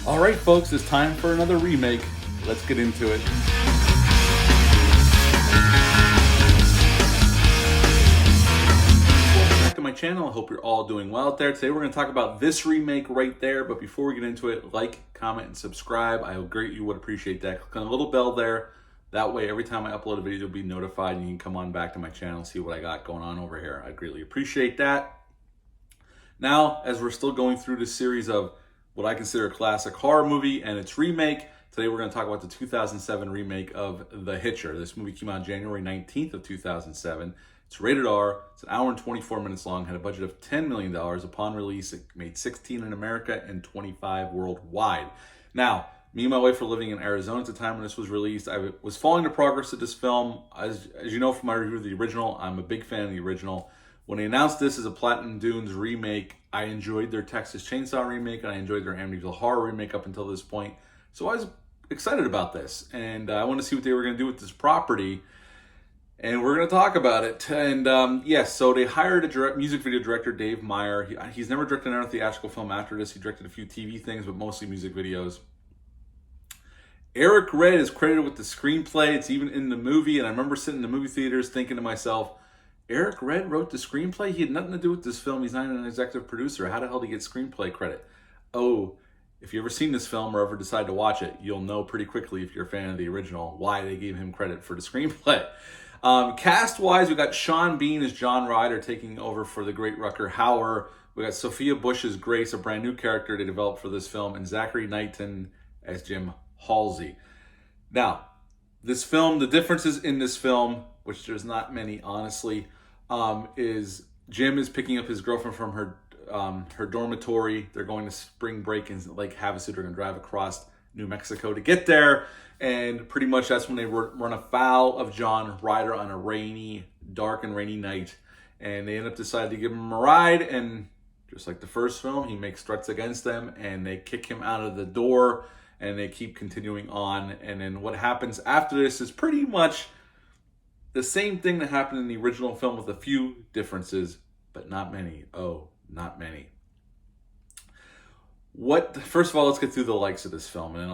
All right, folks, it's time for another remake. Let's get into it. Welcome back to my channel. I hope you're all doing well out there. Today we're going to talk about this remake right there. But before we get into it, like, comment, and subscribe. I greatly would appreciate that. Click on the little bell there. That way, every time I upload a video, you'll be notified and you can come on back to my channel and see what I got going on over here. I greatly appreciate that. Now, as we're still going through this series of what I consider a classic horror movie and its remake, today we're going to talk about the 2007 remake of The Hitcher. This movie came out January 19th of 2007. It's rated R. It's an hour and 24 minutes long. Had a budget of $10 million. Upon release, it made 16 in America and 25 worldwide. Now, me and my wife were living in Arizona at the time when this was released. I was following the progress of this film. As you know from my review of the original, I'm a big fan of the original. When they announced this as a Platinum Dunes remake, I enjoyed their Texas Chainsaw remake and I enjoyed their Amityville Horror remake up until this point. So I was excited about this, and I wanted to see what they were going to do with this property, and we're going to talk about it. And yes, so they hired a music video director, Dave Meyer. He's never directed another theatrical film after this. He directed a few TV things, but mostly music videos. Eric Red is credited with the screenplay. It's even in the movie, and I remember sitting in the movie theaters thinking to myself, Eric Red wrote the screenplay? He had nothing to do with this film. He's not an executive producer. How the hell did he get screenplay credit? Oh, if you've ever seen this film or ever decide to watch it, you'll know pretty quickly, if you're a fan of the original, why they gave him credit for the screenplay. Cast-wise, we got Sean Bean as John Ryder taking over for the great Rutger Hauer. We got Sophia Bush as Grace, a brand new character they developed for this film, and Zachary Knighton as Jim Halsey. Now, this film, the differences in this film, which there's not many, honestly, is Jim is picking up his girlfriend from her dormitory. They're going to spring break in Lake Havasu. They're going to drive across New Mexico to get there, and pretty much that's when they run afoul of John Ryder on a dark and rainy night, and they end up deciding to give him a ride, and just like the first film, he makes threats against them, and they kick him out of the door, and they keep continuing on. And then what happens after this is pretty much the same thing that happened in the original film with a few differences, but not many. Oh, not many. First of all, let's get through the likes of this film, and then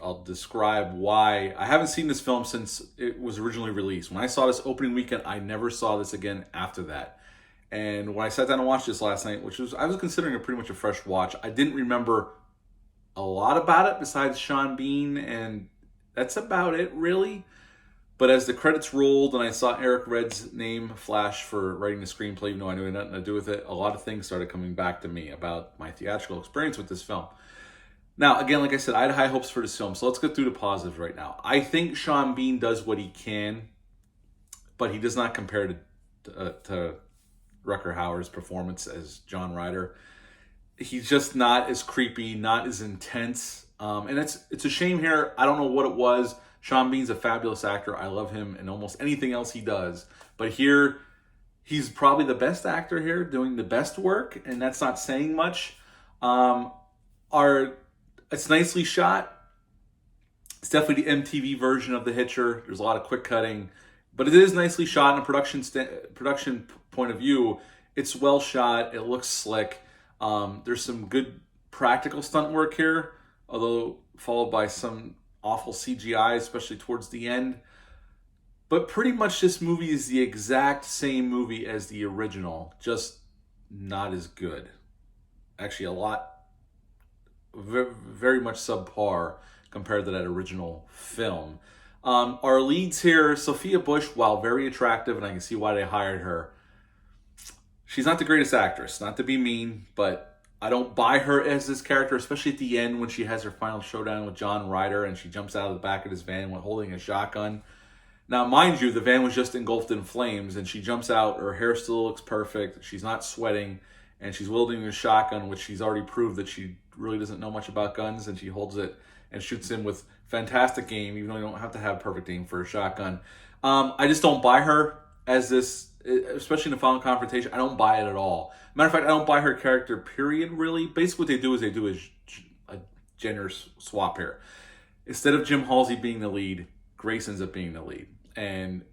I'll describe why. I haven't seen this film since it was originally released. When I saw this opening weekend, I never saw this again after that. And when I sat down and watched this last night, I was considering it pretty much a fresh watch, I didn't remember a lot about it besides Sean Bean, and that's about it, really. But as the credits rolled and I saw Eric Red's name flash for writing the screenplay, even though I knew it had nothing to do with it, a lot of things started coming back to me about my theatrical experience with this film. Now, again, like I said, I had high hopes for this film, so let's get through the positives right now. I think Sean Bean does what he can, but he does not compare to Rutger Hauer's performance as John Ryder. He's just not as creepy, not as intense. And it's a shame here. I don't know what it was. Sean Bean's a fabulous actor. I love him in almost anything else he does. But here, he's probably the best actor here, doing the best work, and that's not saying much. It's nicely shot. It's definitely the MTV version of The Hitcher. There's a lot of quick cutting, but it is nicely shot in a production point of view. It's well shot. It looks slick. There's some good practical stunt work here, although followed by some awful CGI, especially towards the end. But pretty much this movie is the exact same movie as the original, just not as good. Actually, very much subpar compared to that original film. Our leads here, Sophia Bush, while very attractive, and I can see why they hired her, she's not the greatest actress, not to be mean, but I don't buy her as this character, especially at the end when she has her final showdown with John Ryder and she jumps out of the back of his van while holding a shotgun. Now, mind you, the van was just engulfed in flames, and she jumps out, her hair still looks perfect, she's not sweating, and she's wielding a shotgun, which she's already proved that she really doesn't know much about guns, and she holds it and shoots him with fantastic aim, even though you don't have to have perfect aim for a shotgun. I just don't buy her as this, especially in the final confrontation. I don't buy it at all. Matter of fact, I don't buy her character, period, really. Basically, what they do is a gender swap here. Instead of Jim Halsey being the lead, Grace ends up being the lead. And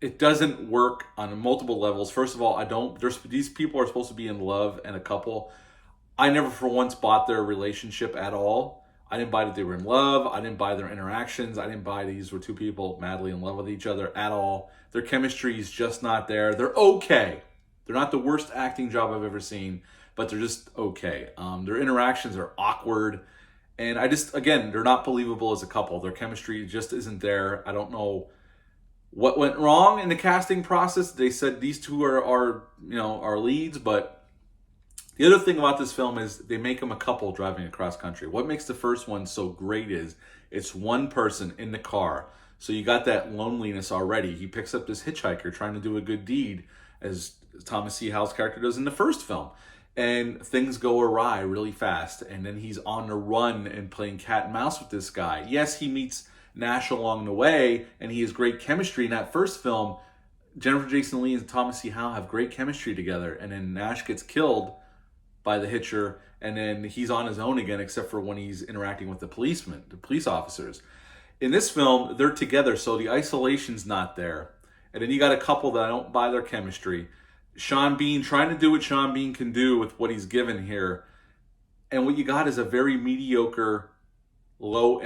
it doesn't work on multiple levels. First of all, these people are supposed to be in love and a couple. I never for once bought their relationship at all. I didn't buy that they were in love. I didn't buy their interactions. I didn't buy these were two people madly in love with each other at all. Their chemistry is just not there. They're okay. They're not the worst acting job I've ever seen, but they're just okay. Their interactions are awkward. And again, they're not believable as a couple. Their chemistry just isn't there. I don't know what went wrong in the casting process. They said these two are our leads, but the other thing about this film is they make them a couple driving across country. What makes the first one so great is it's one person in the car. So you got that loneliness already. He picks up this hitchhiker trying to do a good deed, as Thomas C. Howell's character does in the first film. And things go awry really fast. And then he's on the run and playing cat and mouse with this guy. Yes, he meets Nash along the way, and he has great chemistry in that first film. Jennifer Jason Leigh and Thomas C. Howell have great chemistry together. And then Nash gets killed by the Hitcher, and then he's on his own again, except for when he's interacting with the police officers. In this film, they're together, so the isolation's not there. And then you got a couple that I don't buy their chemistry. Sean Bean trying to do what Sean Bean can do with what he's given here. And what you got is a very mediocre, low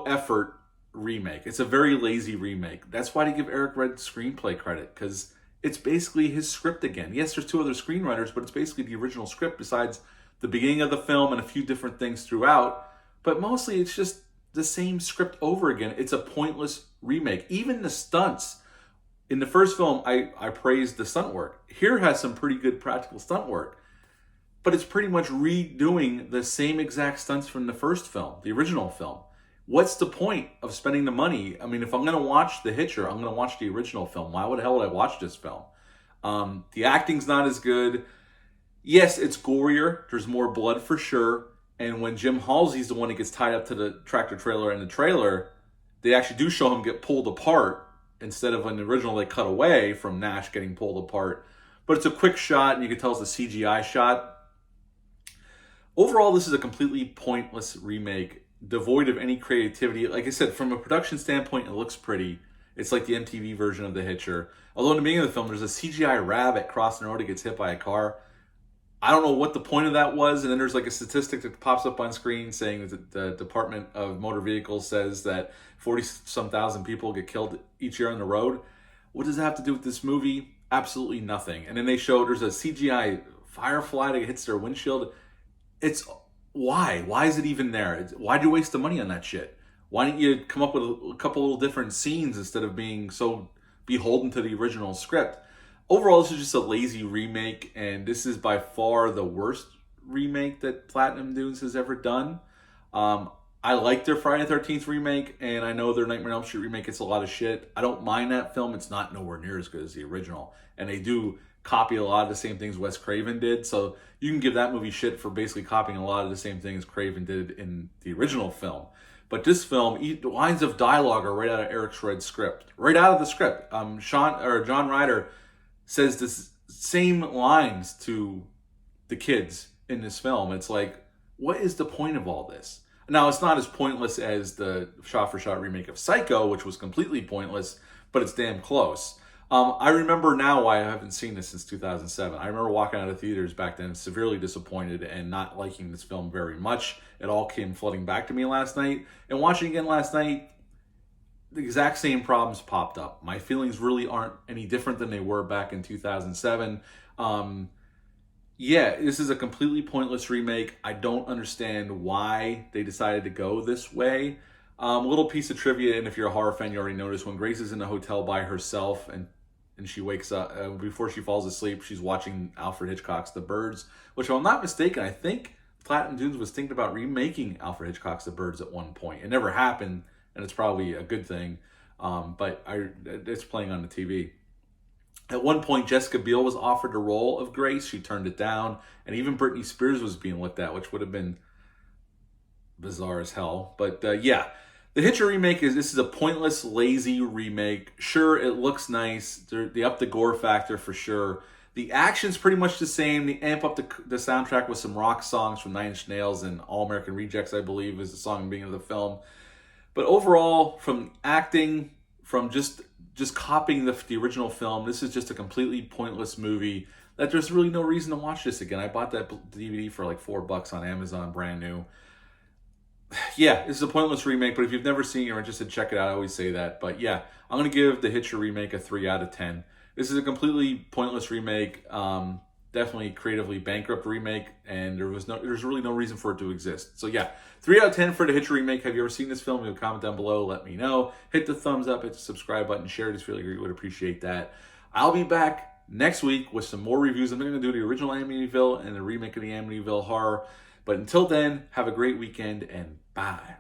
effort remake. It's a very lazy remake. That's why they give Eric Red screenplay credit, because it's basically his script again. Yes, there's two other screenwriters, but it's basically the original script besides the beginning of the film and a few different things throughout. But mostly it's just the same script over again. It's a pointless remake. Even the stunts. In the first film, I praised the stunt work. Here has some pretty good practical stunt work. But it's pretty much redoing the same exact stunts from the first film, the original film. What's the point of spending the money? I mean, if I'm going to watch The Hitcher, I'm going to watch the original film. Why the hell would I watch this film? The acting's not as good. Yes, it's gorier. There's more blood for sure. And when Jim Halsey's the one that gets tied up to the tractor trailer in the trailer, they actually do show him get pulled apart instead of in the original they cut away from Nash getting pulled apart. But it's a quick shot, and you can tell it's a CGI shot. Overall, this is a completely pointless remake, devoid of any creativity. Like I said, from a production standpoint, it looks pretty. It's like the MTV version of The Hitcher. Although in the beginning of the film, there's a CGI rabbit crossing the road that gets hit by a car. I don't know what the point of that was. And then there's like a statistic that pops up on screen saying that the Department of Motor Vehicles says that 40-some thousand people get killed each year on the road. What does that have to do with this movie? Absolutely nothing. And then they show there's a CGI firefly that hits their windshield. It's why? Why is it even there? Why'd you waste the money on that shit? Why didn't you come up with a couple little different scenes instead of being so beholden to the original script? Overall, this is just a lazy remake, and this is by far the worst remake that Platinum Dunes has ever done. I like their Friday the 13th remake, and I know their Nightmare on Elm Street remake gets a lot of shit. I don't mind that film. It's not nowhere near as good as the original. And they do copy a lot of the same things Wes Craven did, so you can give that movie shit for basically copying a lot of the same things Craven did in the original film. But this film, lines of dialogue are right out of Eric Red's script. Right out of the script. John Ryder says the same lines to the kids in this film. It's like, what is the point of all this? Now, it's not as pointless as the shot-for-shot remake of Psycho, which was completely pointless, but it's damn close. I remember now why I haven't seen this since 2007. I remember walking out of theaters back then severely disappointed and not liking this film very much. It all came flooding back to me last night. And watching again last night, the exact same problems popped up. My feelings really aren't any different than they were back in 2007. Yeah, this is a completely pointless remake. I don't understand why they decided to go this way. Little piece of trivia, and if you're a horror fan, you already noticed when Grace is in the hotel by herself and she wakes up, before she falls asleep, she's watching Alfred Hitchcock's The Birds, which if I'm not mistaken, I think Platinum Dunes was thinking about remaking Alfred Hitchcock's The Birds at one point. It never happened, and it's probably a good thing, but it's playing on the TV. At one point, Jessica Biel was offered the role of Grace. She turned it down, and even Britney Spears was being looked at, which would have been bizarre as hell. But yeah, the Hitcher remake this is a pointless, lazy remake. Sure, it looks nice. They up the gore factor for sure. The action's pretty much the same. They amp up the soundtrack with some rock songs from Nine Inch Nails and All American Rejects, I believe, is the song at the beginning of the film. But overall, from acting, from just copying the original film, this is just a completely pointless movie. that there's really no reason to watch this again. I bought that DVD for like $4 on Amazon, brand new. Yeah, this is a pointless remake, but if you've never seen it or interested, check it out. I always say that. But yeah, I'm going to give the Hitcher remake a 3 out of 10. This is a completely pointless remake. Definitely creatively bankrupt remake, and there's really no reason for it to exist. So yeah, 3 out of 10 for the Hitcher remake. Have you ever seen this film? Leave a comment down below. Let me know. Hit the thumbs up, hit the subscribe button, share this video. I would appreciate that. I'll be back next week with some more reviews. I'm going to do the original Amityville and the remake of the Amityville Horror. But until then, have a great weekend and bye.